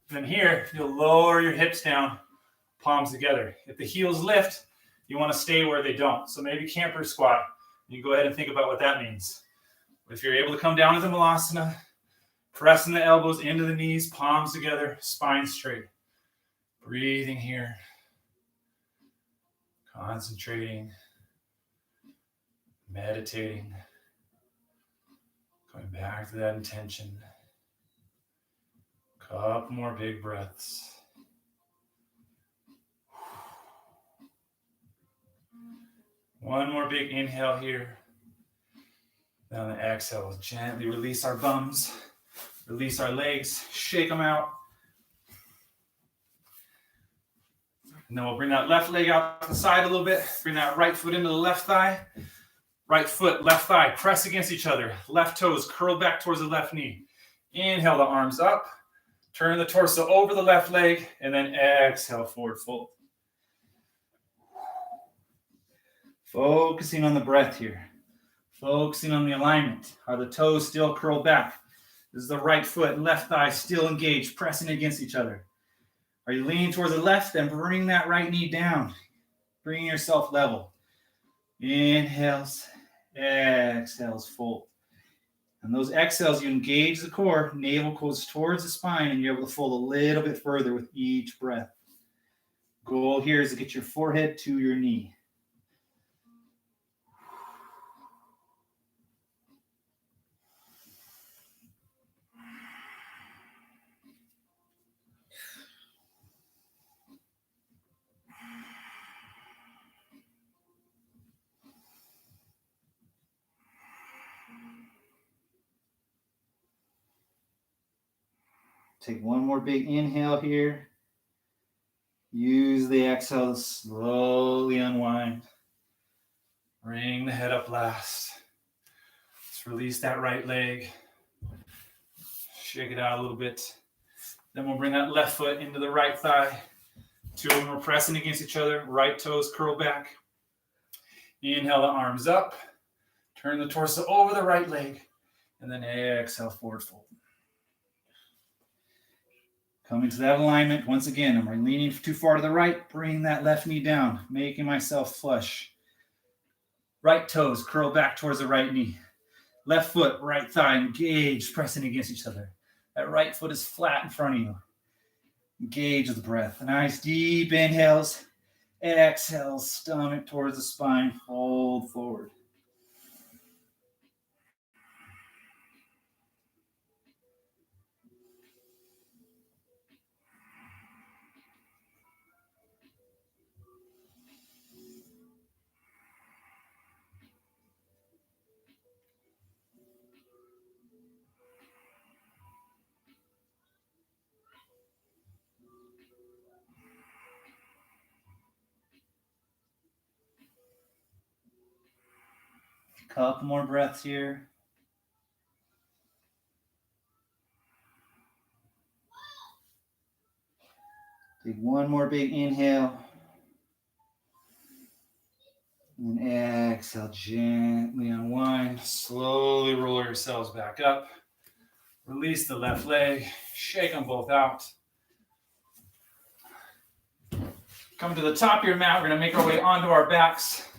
Then here, you'll lower your hips down, palms together. If the heels lift, you want to stay where they don't. So maybe camper squat. You can go ahead and think about what that means. If you're able to come down into Malasana, pressing the elbows into the knees, palms together, spine straight. Breathing here. Concentrating. Meditating. Going back to that intention. Couple more big breaths. One more big inhale here. Then on the exhale, gently release our bums, release our legs, shake them out. And then we'll bring that left leg out to the side a little bit. Bring that right foot into the left thigh. Right foot, left thigh, press against each other. Left toes curl back towards the left knee. Inhale the arms up. Turn the torso over the left leg. And then exhale, forward fold. Focusing on the breath here. Focusing on the alignment. Are the toes still curled back? Is the right foot and left thigh still engaged, pressing against each other? Are you leaning towards the left? Then bring that right knee down. Bring yourself level. Inhales, exhales, fold. And those exhales, you engage the core, navel goes towards the spine, and you're able to fold a little bit further with each breath. Goal here is to get your forehead to your knee. Take one more big inhale here. Use the exhale to slowly unwind. Bring the head up last. Let's release that right leg. Shake it out a little bit. Then we'll bring that left foot into the right thigh. Two of them are pressing against each other. Right toes curl back. Inhale the arms up. Turn the torso over the right leg. And then exhale, forward fold. Coming to that alignment. Once again, am I leaning too far to the right? Bring that left knee down, making myself flush. Right toes curl back towards the right knee. Left foot, right thigh engaged, pressing against each other. That right foot is flat in front of you. Engage the breath. Nice deep inhales. Exhales, stomach towards the spine. Fold forward. couple more breaths here. Take one more big inhale. And exhale, gently unwind. Slowly roll yourselves back up. Release the left leg. Shake them both out. Come to the top of your mat. We're going to make our way onto our backs.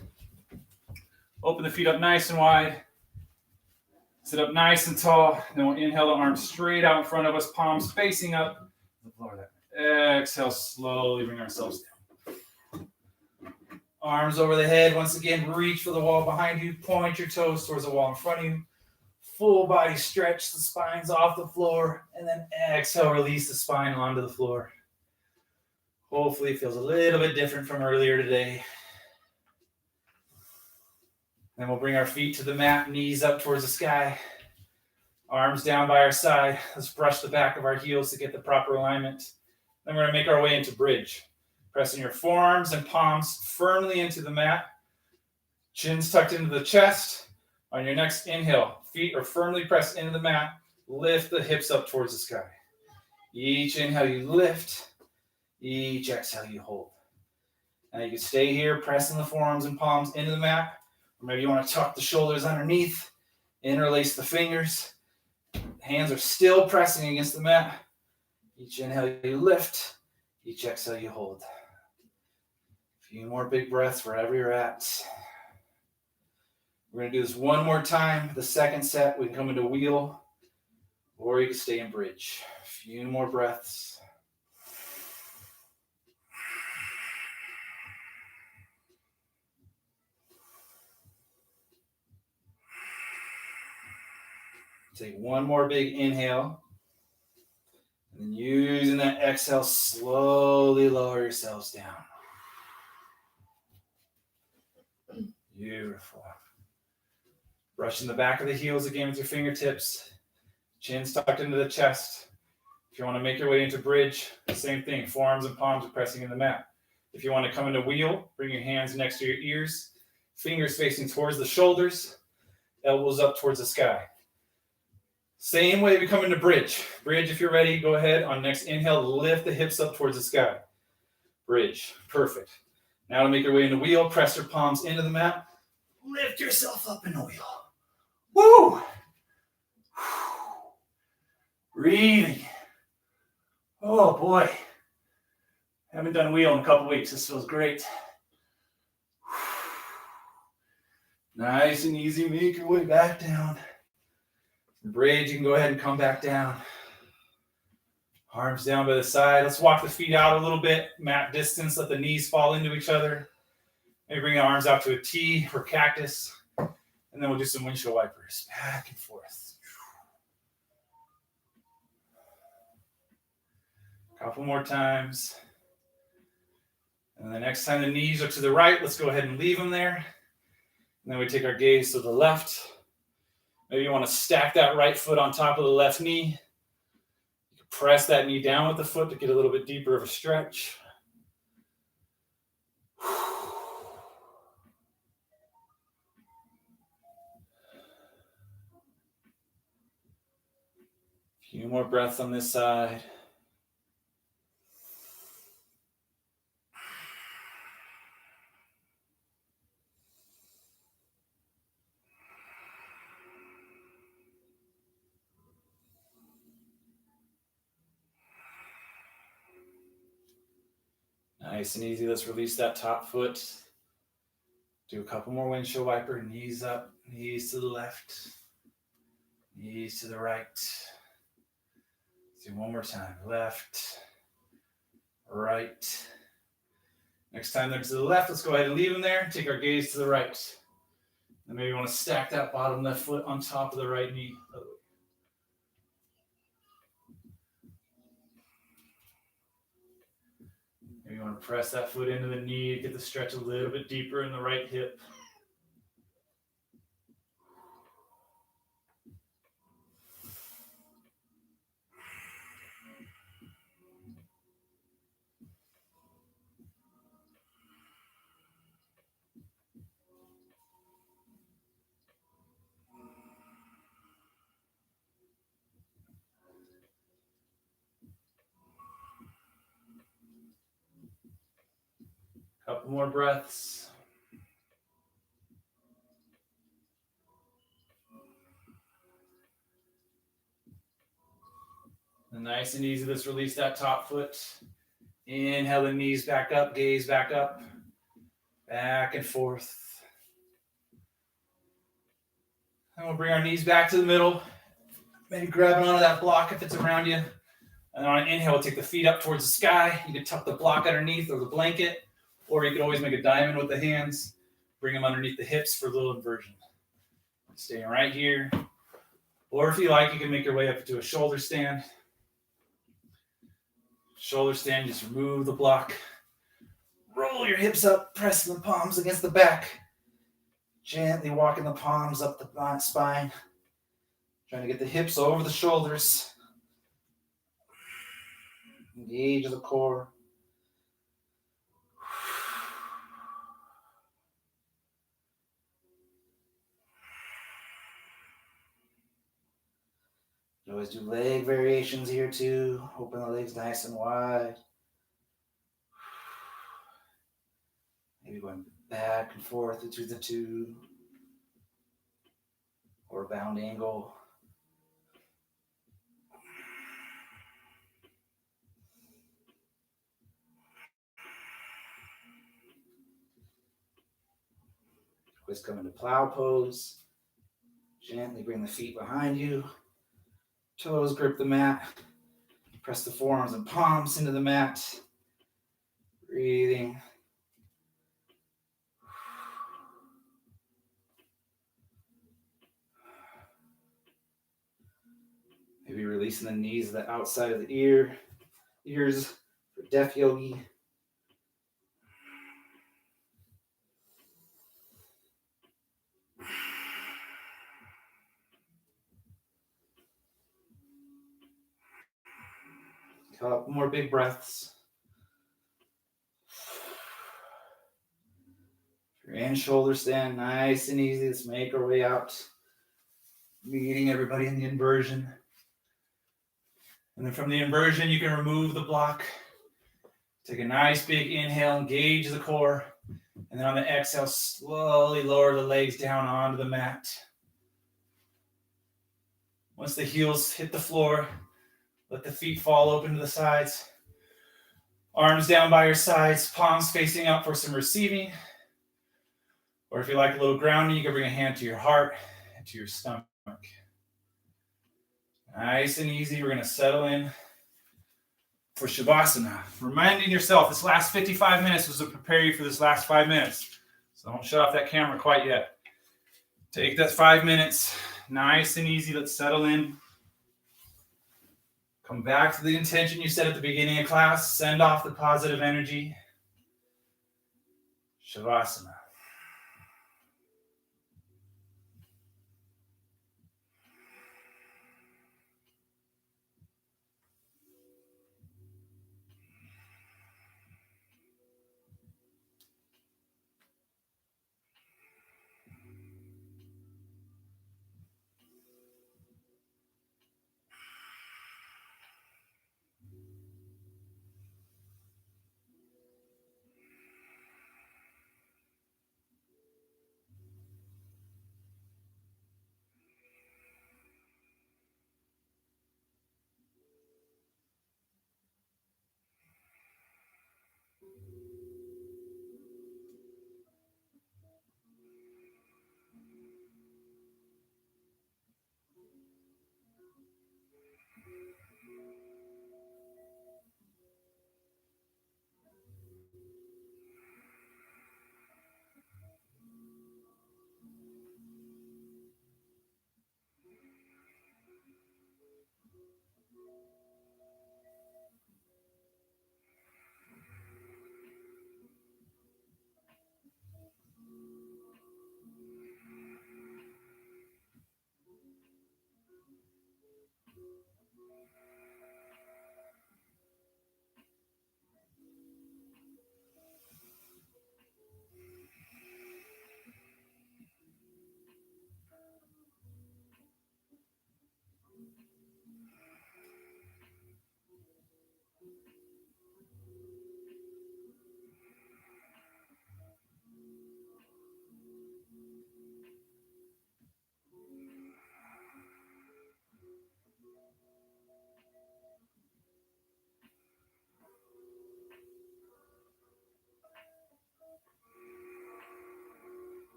Open the feet up nice and wide. Sit up nice and tall. Then we'll inhale the arms straight out in front of us, palms facing up. Exhale, slowly bring ourselves down. Arms over the head. Once again, reach for the wall behind you. Point your toes towards the wall in front of you. Full body stretch. The spine's off the floor. And then exhale, release the spine onto the floor. Hopefully it feels a little bit different from earlier today. Then we'll bring our feet to the mat, knees up towards the sky. Arms down by our side. Let's brush the back of our heels to get the proper alignment. Then we're going to make our way into bridge. Pressing your forearms and palms firmly into the mat. Chin's tucked into the chest. On your next inhale, feet are firmly pressed into the mat. Lift the hips up towards the sky. Each inhale you lift. Each exhale you hold. Now you can stay here, pressing the forearms and palms into the mat. Or maybe you want to tuck the shoulders underneath. Interlace the fingers. Hands are still pressing against the mat. Each inhale you lift. Each exhale you hold. A few more big breaths wherever you're at. We're going to do this one more time. The second set, we can come into wheel, or you can stay in bridge. A few more breaths. Take one more big inhale. And then using that exhale, slowly lower yourselves down. Beautiful. Brushing the back of the heels again with your fingertips. Chin's tucked into the chest. If you want to make your way into bridge, same thing. Forearms and palms are pressing in the mat. If you want to come into wheel, bring your hands next to your ears. Fingers facing towards the shoulders. Elbows up towards the sky. Same way we come into bridge. Bridge, if you're ready, go ahead. On next inhale, lift the hips up towards the sky. Bridge. Perfect. Now to make your way into wheel, press your palms into the mat. Lift yourself up in a wheel. Woo! Breathing. Oh boy. Haven't done wheel in a couple weeks. This feels great. Nice and easy. Make your way back down. Bridge, you can go ahead and come back down. Arms down by the side. Let's walk the feet out a little bit. Mat distance. Let the knees fall into each other. Maybe bring the arms out to a T or cactus. And then we'll do some windshield wipers. Back and forth. A couple more times. And the next time the knees are to the right, let's go ahead and leave them there. And then we take our gaze to the left. Maybe you want to stack that right foot on top of the left knee. You can press that knee down with the foot to get a little bit deeper of a stretch. A few more breaths on this side. Nice and easy. Let's release that top foot. Do a couple more windshield wiper. Knees up, knees to the left, knees to the right. Let's do one more time. Left, right. Next time they're to the left, let's go ahead and leave them there. Take our gaze to the right. And maybe you want to stack that bottom left foot on top of the right knee. Maybe you want to press that foot into the knee, get the stretch a little bit deeper in the right hip. Couple more breaths. And nice and easy, let's release that top foot. Inhale the knees back up, gaze back up, back and forth. And we'll bring our knees back to the middle. Maybe grabbing onto that block if it's around you. And on an inhale, we'll take the feet up towards the sky. You can tuck the block underneath or the blanket, or you can always make a diamond with the hands. Bring them underneath the hips for a little inversion. Staying right here. Or if you like, you can make your way up to a shoulder stand. Shoulder stand, just remove the block. Roll your hips up, pressing the palms against the back. Gently walking the palms up the spine. Trying to get the hips over the shoulders. Engage the core. You always do leg variations here too. Open the legs nice and wide. Maybe going back and forth between the two. Or bound angle. Always come into plow pose. Gently bring the feet behind you. Toes grip the mat. Press the forearms and palms into the mat. Breathing. Maybe releasing the knees to the outside of the ears for deaf yogi. Couple more big breaths. If you're in shoulder stand, nice and easy. Let's make our way out. Meeting everybody in the inversion. And then from the inversion, you can remove the block. Take a nice big inhale, engage the core. And then on the exhale, slowly lower the legs down onto the mat. Once the heels hit the floor, let the feet fall open to the sides. Arms down by your sides, palms facing up for some receiving. Or if you like a little grounding, you can bring a hand to your heart and to your stomach. Nice and easy. We're going to settle in for Shavasana. Reminding yourself this last 55 minutes was to prepare you for this last 5 minutes. So don't shut off that camera quite yet. Take that 5 minutes. Nice and easy. Let's settle in. Come back to the intention you set at the beginning of class. Send off the positive energy. Shavasana.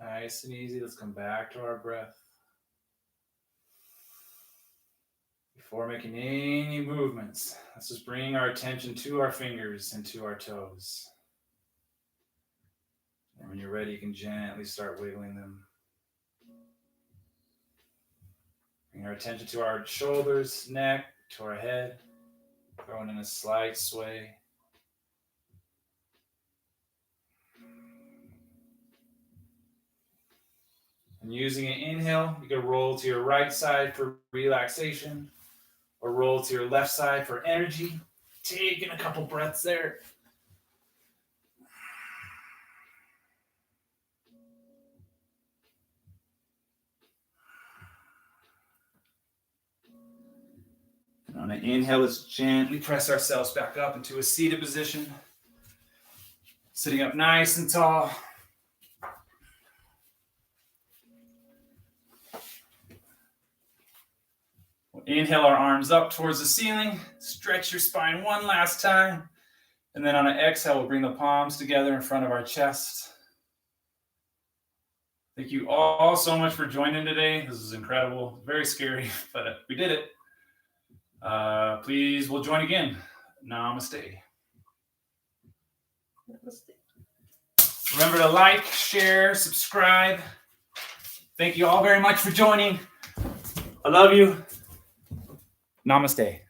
Nice and easy. Let's come back to our breath. Before making any movements, let's just bring our attention to our fingers and to our toes. And when you're ready, you can gently start wiggling them. Bring our attention to our shoulders, neck, to our head, throwing in a slight sway. And using an inhale, you can roll to your right side for relaxation or roll to your left side for energy. Taking a couple breaths there. And on an inhale, let's gently press ourselves back up into a seated position. Sitting up nice and tall. We'll inhale our arms up towards the ceiling. Stretch your spine one last time. And then on an exhale, we'll bring the palms together in front of our chest. Thank you all so much for joining today. This is incredible. Very scary, but we did it. Please, we'll join again. Namaste. Remember to like, share, subscribe. Thank you all very much for joining. I love you. Namaste.